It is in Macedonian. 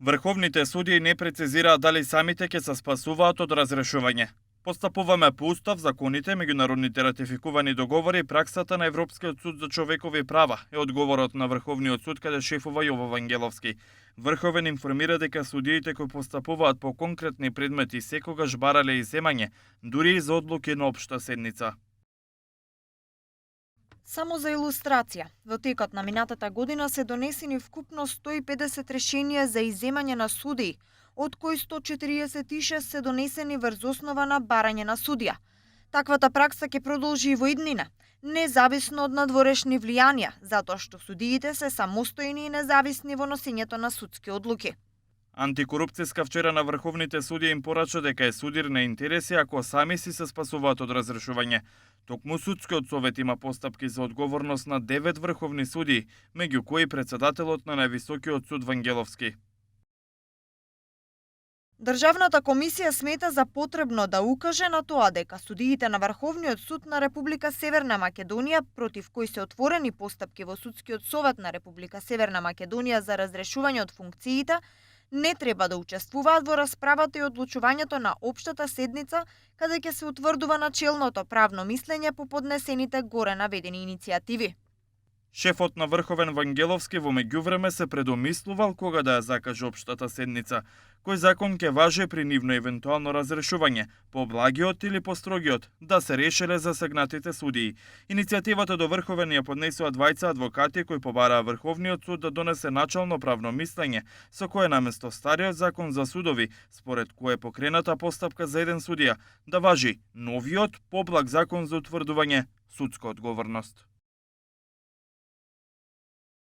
Врховните судии не прецизираат дали самите ќе се спасуваат од разрешување. Постапуваме по устав, законите, меѓународните ратификувани договори и праксата на Европскиот суд за човекови права е одговорот на Врховниот суд каде шефува Јово Вангеловски. Врховен информира дека судиите кои постапуваат по конкретни предмети секогаш барале иземање, дури и за одлуки на општа седница. Само за илустрација, во текот на минатата година се донесени вкупно 150 решенија за иземање на судии, од кои 146 се донесени врз основа на барање на судија. Таквата пракса ќе продолжи и во иднина, независно од надворешни влијанија, затоа што судиите се самостојни и независни во носењето на судски одлуки. Антикорупцијска вчера на врховните судии им порача дека е судир на интереси ако сами си се спасуваат од разрешување. Токму судскиот совет има постапки за одговорност на 9 врховни судии, меѓу кои председателот на највисокиот суд Вангеловски. Државната комисија смета за потребно да укаже на тоа дека судиите на Врховниот суд на Република Северна Македонија, против кои се отворени постапки во Судскиот совет на Република Северна Македонија за разрешување од функциите, не треба да учествуваат во расправата и одлучувањето на општата седница, каде ќе се утврдува начелното правно мислење по поднесените горе наведени иницијативи. Шефот на Врховен Вангеловски во меѓувреме се предомислувал кога да ја закаже општата седница, кој закон ќе важи при нивно евентуално разрешување, поблагиот или построгиот, да се решеле засегнатите судии. Иницијативата до Врховен ја поднесува двајца адвокати кои побараа Врховниот суд да донесе начално правно мислење, со кое наместо стариот закон за судови, според кое е покрената постапка за еден судија, да важи новиот, поблаг закон за утврдување судска одговорност.